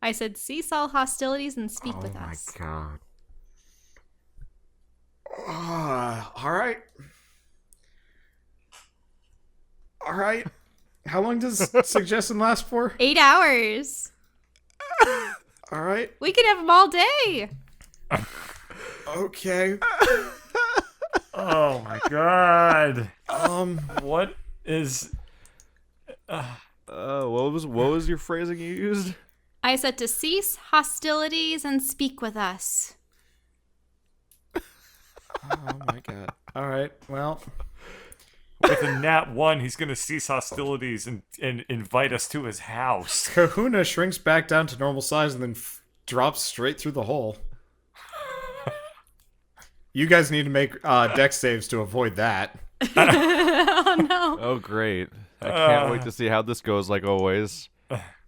I said cease all hostilities and speak with us. God. Alright. Alright. How long does suggestion last for? 8 hours. Alright. We can have them all day. Okay. Oh my god. Um, What is? What was your phrasing you used? I said to cease hostilities and speak with us. oh my god. Alright, well. With a nat 1, he's gonna cease hostilities and invite us to his house. Kahuna shrinks back down to normal size and then drops straight through the hole. You guys need to make dex saves to avoid that. Oh no. Oh, great. I can't wait to see how this goes, like always.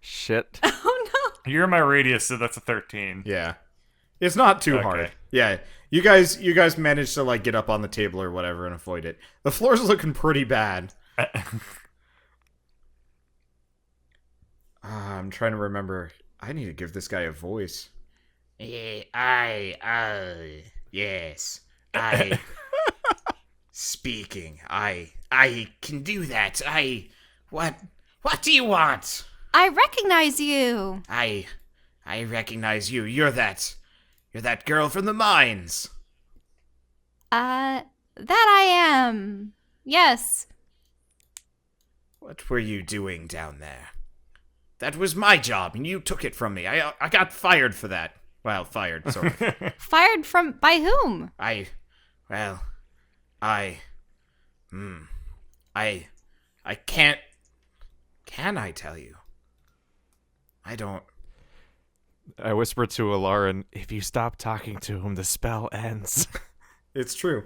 Shit. Oh no. You're in my radius, so that's a 13. Yeah. It's not too hard. Okay. Yeah. You guys managed to like get up on the table or whatever and avoid it. The floor's looking pretty bad. I'm trying to remember. I need to give this guy a voice. Yes. Speaking. I can do that. What do you want? I recognize you. I recognize you. You're that girl from the mines. That I am. Yes. What were you doing down there? That was my job, and you took it from me. I got fired for that. Well, fired, sort of. Fired from by whom? I can't. Can I tell you? I don't. I whisper to Alarin, if you stop talking to him, the spell ends. It's true.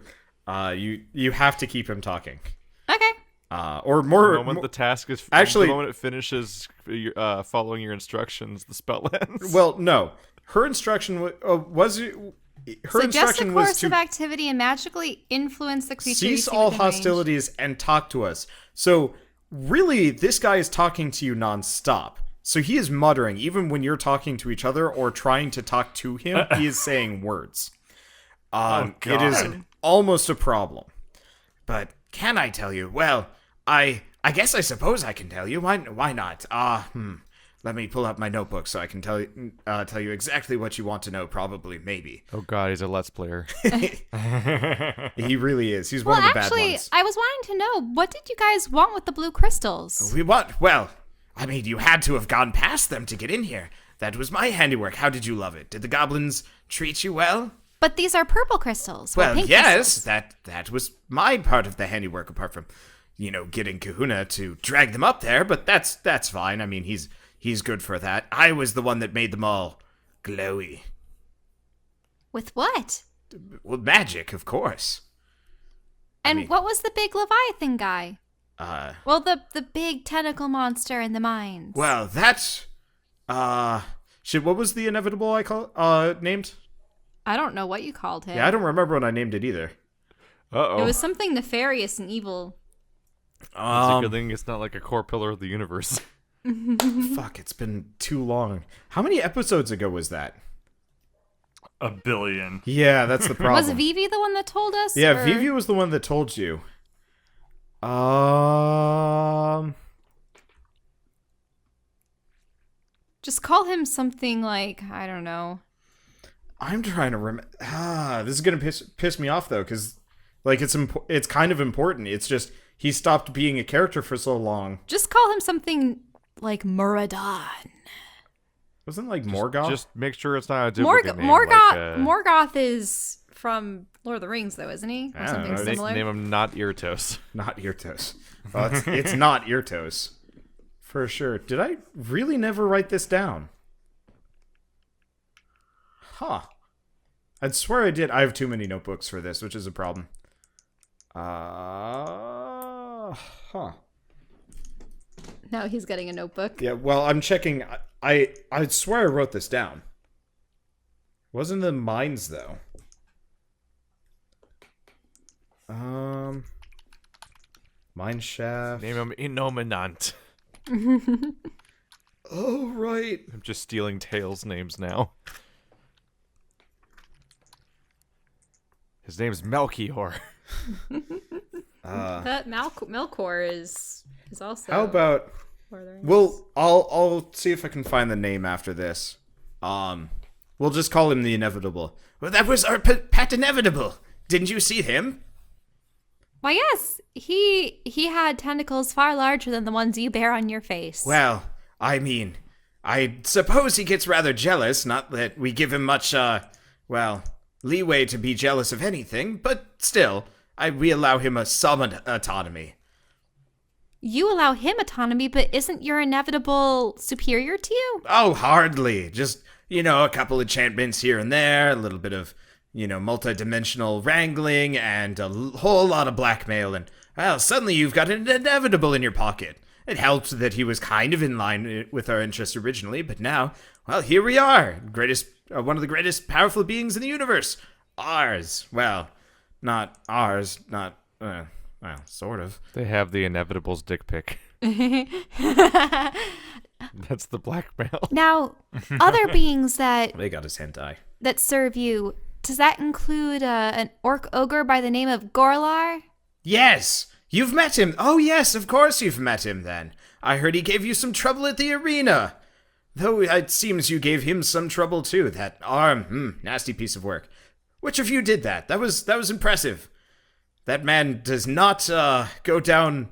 You have to keep him talking. Okay. Or more. The moment the task is actually, the moment it finishes following your instructions, the spell ends. Well, no. Her instruction was her Suggest a instruction was course to of activity and magically influence the creature. you cease see all within range. hostilities and talk to us. So really, this guy is talking to you nonstop. So he is muttering, even when you're talking to each other or trying to talk to him. He is saying words. It is almost a problem. But can I tell you? Well, I guess I suppose I can tell you. Why not? Let me pull up my notebook so I can tell you exactly what you want to know. Probably, maybe. Oh god, he's a Let's Player. He really is. He's one of the bad ones. I was wanting to know, what did you guys want with the blue crystals? Well, I mean, you had to have gone past them to get in here. That was my handiwork. How did you love it? Did the goblins treat you well? But these are purple crystals. or Well, pink yes, crystals. that was my part of the handiwork, apart from, getting Kahuna to drag them up there. But that's fine. I mean, he's good for that. I was the one that made them all glowy. With what? Well, magic, of course. And what was the big Leviathan guy? Well, the big tentacle monster in the mines. Well, that, what was the inevitable named? I don't know what you called him. Yeah, I don't remember when I named it either. Uh-oh. It was something nefarious and evil. It's a good thing it's not like a core pillar of the universe. Fuck, it's been too long. How many episodes ago was that? 1 billion. Yeah, that's the problem. Was Vivi the one that told us? Yeah, or- Vivi was the one that told you. Just call him something like, I don't know. I'm trying to remember. This is gonna piss me off though, because it's kind of important. It's just he stopped being a character for so long. Just call him something like Muradin. Wasn't it like Morgoth? Just make sure it's not a duplicate name. Morgoth is from Lord of the Rings, though, isn't he? Or I don't something know. similar. Name him not Irtos. Not Irtos. Well, it's not Irtos. For sure. Did I really never write this down? Huh. I'd swear I did. I have too many notebooks for this, which is a problem. Now he's getting a notebook. Yeah, well, I'm checking. I swear I wrote this down. Wasn't the mines, though. Mine shaft. Name him Innominant. Oh, right. I'm just stealing Tails' names now. His name's Melchior. That Melkor is also. How about... Lord of the Rings. Well, I'll see if I can find the name after this. We'll just call him the Inevitable. Well, that was our pet Inevitable. Didn't you see him? Why, yes. He had tentacles far larger than the ones you bear on your face. Well, I mean, I suppose he gets rather jealous. Not that we give him much, leeway to be jealous of anything, but still, we allow him some autonomy. You allow him autonomy, but isn't your Inevitable superior to you? Oh, hardly. Just, a couple enchantments here and there, a little bit of, multi-dimensional wrangling, and a whole lot of blackmail, and, well, suddenly you've got an Inevitable in your pocket. It helped that he was kind of in line with our interests originally, but now, well, here we are. One of the greatest powerful beings in the universe. Ours. Well, not ours, sort of. They have the Inevitable's dick pic. That's the blackmail. Now, other beings that They got his hentai. serve you, does that include an orc ogre by the name of Gorlar? Yes! You've met him! Oh yes, of course you've met him then. I heard he gave you some trouble at the arena. Though it seems you gave him some trouble too. That arm, nasty piece of work. Which of you did that? That was impressive. That man does not go down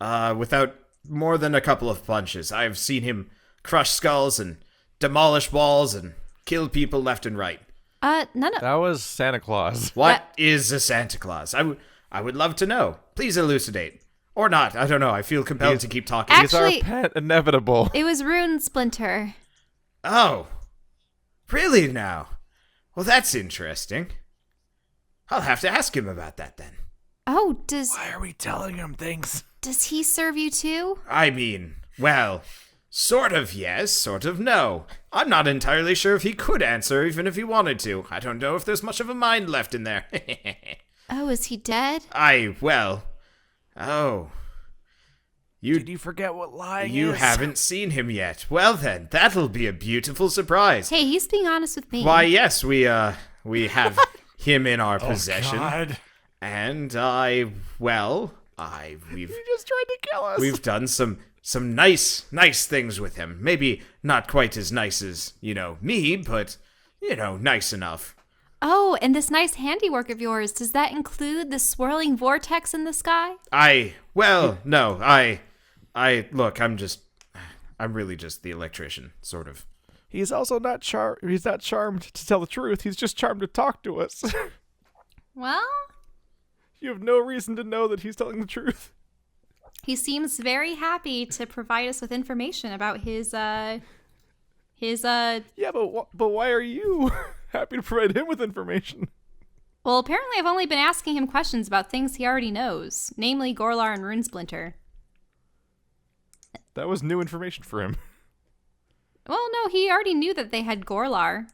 without more than a couple of punches. I've seen him crush skulls and demolish walls and kill people left and right. None of... That was Santa Claus. What is a Santa Claus? I would love to know. Please elucidate. Or not. I don't know. I feel compelled to keep talking. He's our Actually- pet Inevitable. It was Rune Splinter. Oh. Really now? Well, that's interesting. I'll have to ask him about that then. Oh, Why are we telling him things? does he serve you too? I mean, well, sort of yes, sort of no. I'm not entirely sure if he could answer, even if he wanted to. I don't know if there's much of a mind left in there. Oh, is he dead? Oh. Did you forget what lying You is? haven't seen him yet. Well then, that'll be a beautiful surprise. Hey, he's being honest with me. Why, yes, we have him in our possession. God. And we've You just tried to kill us. we've done some nice things with him. Maybe not quite as nice as, me, but nice enough. Oh, and this nice handiwork of yours, does that include the swirling vortex in the sky? Look, I'm really just the electrician, sort of. He's also not he's not charmed to tell the truth. He's just charmed to talk to us. Well, You have no reason to know that he's telling the truth. he seems very happy to provide us with information about his Yeah, but why are you happy to provide him with information? Well, apparently I've only been asking him questions about things he already knows, namely Gorlar and Runesplinter. That was new information for him. Well, no, he already knew that they had Gorlar.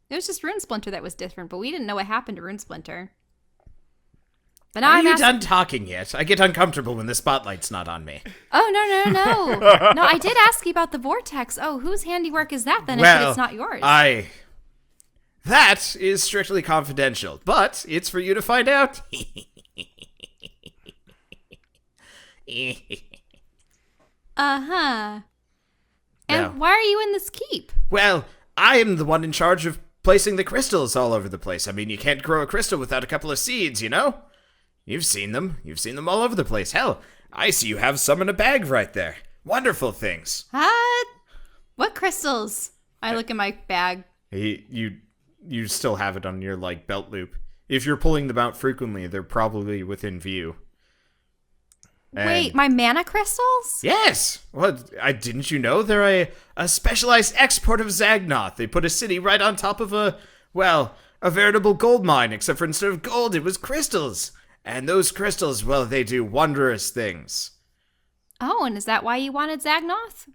It was just Runesplinter that was different, but we didn't know what happened to Runesplinter. But now Are I'm you asking... done talking yet? I get uncomfortable when the spotlight's not on me. Oh, no. No, I did ask you about the vortex. Oh, whose handiwork is that then if it's not yours? That is strictly confidential, but it's for you to find out. Uh-huh. And No. why are you in this keep? Well, I am the one in charge of placing the crystals all over the place. I mean, you can't grow a crystal without a couple of seeds, you know? You've seen them. You've seen them all over the place. Hell, I see you have some in a bag right there. Wonderful things. What crystals? I look in my bag. You still have it on your, belt loop. If you're pulling them out frequently, they're probably within view. Wait, my mana crystals? Yes! Well, didn't you know they're a specialized export of Zagnoth? They put a city right on top of a veritable gold mine, except for instead of gold, it was crystals. And those crystals, well, they do wondrous things. Oh, and is that why you wanted Zagnoth?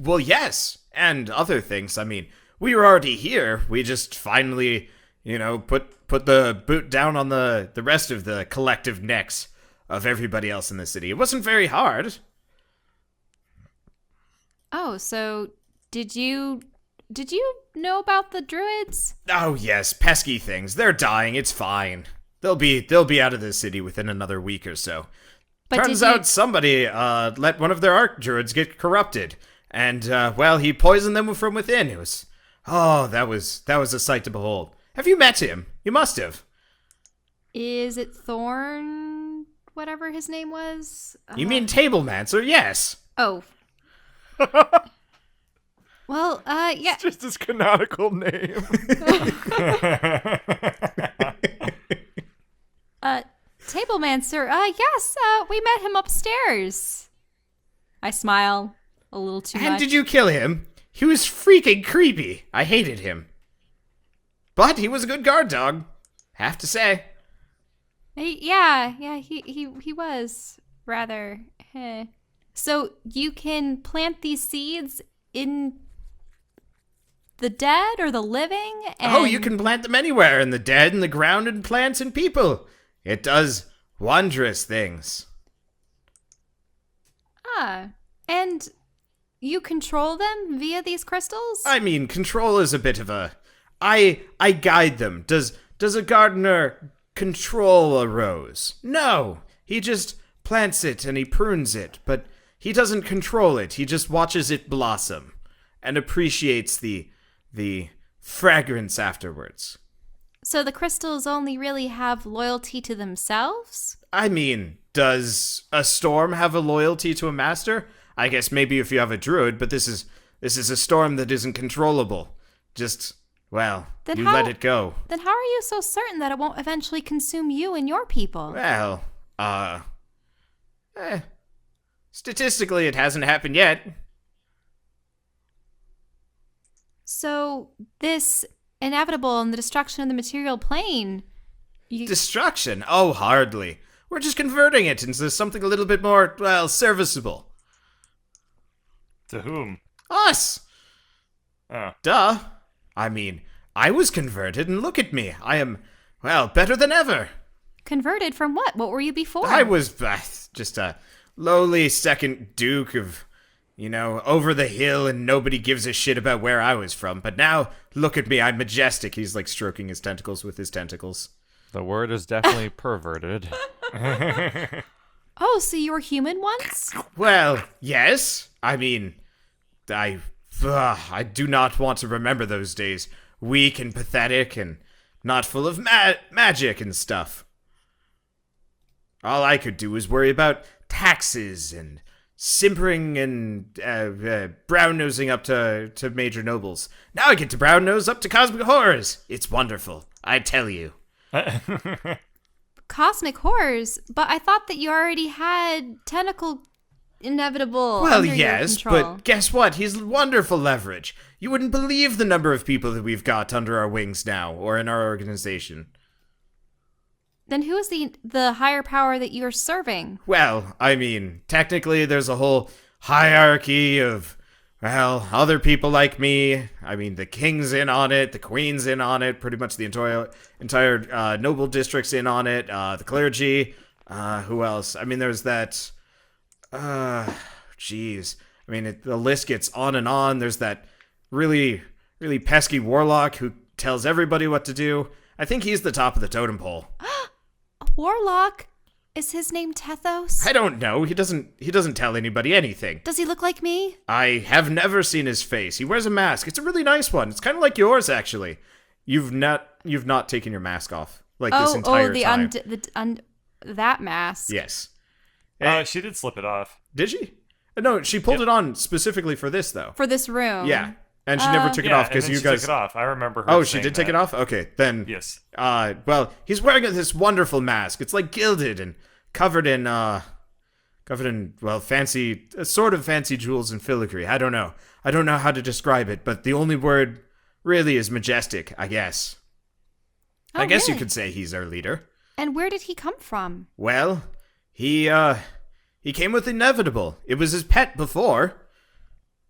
Well, yes, and other things. I mean, we were already here. We just finally, put the boot down on the rest of the collective necks of everybody else in the city. It wasn't very hard. Oh, so did you know about the druids? Oh yes, pesky things. They're dying. It's fine. They'll be out of the city within another week or so. But Turns out somebody let one of their archdruids get corrupted, and he poisoned them from within. It was that was a sight to behold. Have you met him? You must have. Is it Thorn? Whatever his name was. You mean Tablemancer? Yes. Oh. Well, yeah. It's just his canonical name. Tablemancer. Yes. We met him upstairs. I smile a little too much. And did you kill him? He was freaking creepy. I hated him. But he was a good guard dog, have to say. Yeah, he was rather. So you can plant these seeds in the dead or the living? And... You can plant them anywhere, in the dead, in the ground, in plants and people. It does wondrous things. And you control them via these crystals? I mean, control is a bit of a... I guide them. Does a gardener control a rose? No. He just plants it and he prunes it, but he doesn't control it. He just watches it blossom and appreciates the fragrance afterwards. So the crystals only really have loyalty to themselves? I mean, does a storm have a loyalty to a master? I guess maybe if you have a druid, but this is a storm that isn't controllable. Just, let it go. Then how are you so certain that it won't eventually consume you and your people? Well, statistically it hasn't happened yet. So, this inevitable and the destruction of the material plane. Destruction? Oh, hardly. We're just converting it into something a little bit more, well, serviceable. To whom? Us! Oh. Duh. I mean, I was converted, and look at me. I am, well, better than ever. Converted from what? What were you before? I was just a lowly second duke of, over the hill, and nobody gives a shit about where I was from. But now, look at me, I'm majestic. He's like stroking his tentacles with his tentacles. The word is definitely perverted. Oh, so you were human once? Well, yes. I mean, I do not want to remember those days. Weak and pathetic and not full of magic and stuff. All I could do was worry about taxes and simpering and brown-nosing up to major nobles. Now I get to brown-nose up to cosmic horrors. It's wonderful, I tell you. Cosmic horrors? But I thought that you already had tentacle inevitable Well, under your yes, control. but guess what? He's wonderful leverage. You wouldn't believe the number of people that we've got under our wings now, or in our organization. Then who is the higher power that you're serving? Well, I mean, technically there's a whole hierarchy of, well, other people like me. I mean, the king's in on it, the queen's in on it, pretty much the entire noble district's in on it, the clergy, who else? I mean, there's that, jeez. I mean, the list gets on and on. There's that really, really pesky warlock who tells everybody what to do. I think he's the top of the totem pole. Warlock? Is his name Tethos? I don't know. He doesn't tell anybody anything. Does he look like me? I have never seen his face. He wears a mask. It's a really nice one. It's kind of like yours, actually. You've not taken your mask off this entire time. That mask. Yes. She did slip it off. Did she? No, she pulled it on specifically for this, though. For this room. Yeah. And she never took it off because you guys. Took it off. I remember her. Oh, she saying did take that. it off? Okay, then. Yes. Well, he's wearing this wonderful mask. It's like gilded and covered in well, fancy, sort of fancy jewels and filigree. I don't know how to describe it, but the only word really is majestic, I guess. Oh, I guess you really? could say he's our leader. And where did he come from? Well, he came with Inevitable. It was his pet before.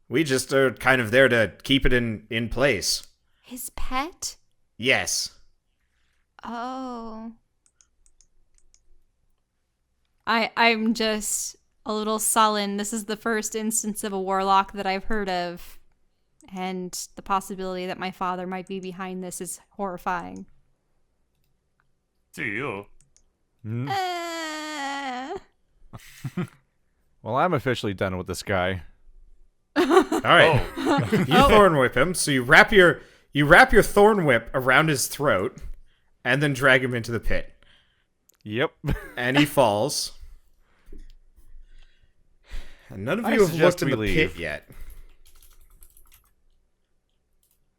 We just are kind of there to keep it in place. His pet? Yes. Oh. I'm just a little sullen. This is the first instance of a warlock that I've heard of. And the possibility that my father might be behind this is horrifying. To you. Well, I'm officially done with this guy. All right. You thorn whip him. So you wrap your thorn whip around his throat, and then drag him into the pit. Yep. And he falls. And none of I you have suggest looked in the we pit leave. yet.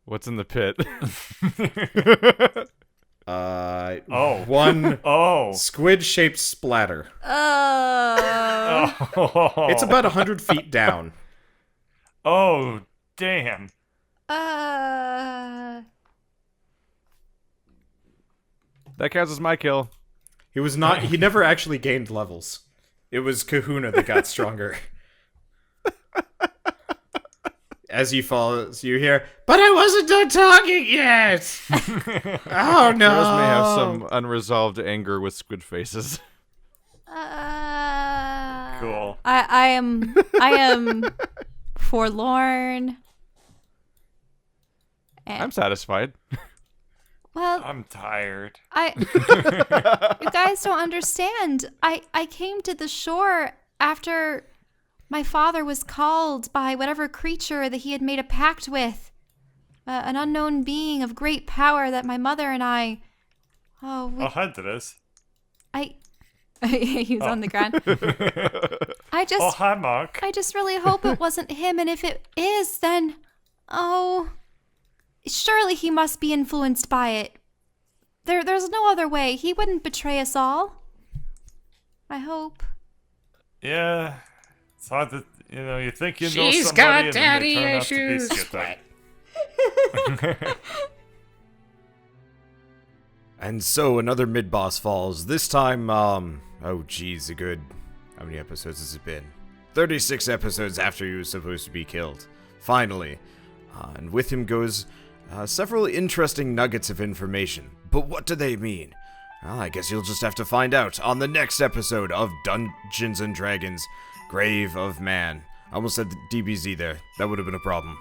What's in the pit? One Oh. squid-shaped splatter. Oh. It's about 100 feet down. Oh, damn. That counts as my kill. He never actually gained levels. It was Kahuna that got stronger. As he falls, you hear, "But I wasn't done talking yet!" Oh no! Rose may have some unresolved anger with squid faces. Cool. I am forlorn. I'm satisfied. Well, I'm tired. you guys don't understand. I came to the shore after my father was called by whatever creature that he had made a pact with. An unknown being of great power that my mother and I... Oh, hi, Dennis. He was on the ground. Oh, hi, Mark. I just really hope it wasn't him, and if it is, then... Oh... Surely he must be influenced by it. There's no other way. He wouldn't betray us all. I hope. Yeah. It's hard to, you think you know She's somebody got and then daddy they turn out to be issues. skeptic. And so another mid-boss falls. This time, oh geez, a good... How many episodes has it been? 36 episodes after he was supposed to be killed. Finally. And with him goes several interesting nuggets of information. But what do they mean? Well, I guess you'll just have to find out on the next episode of Dungeons and Dragons: Grave of Man. I almost said the DBZ there. That would have been a problem.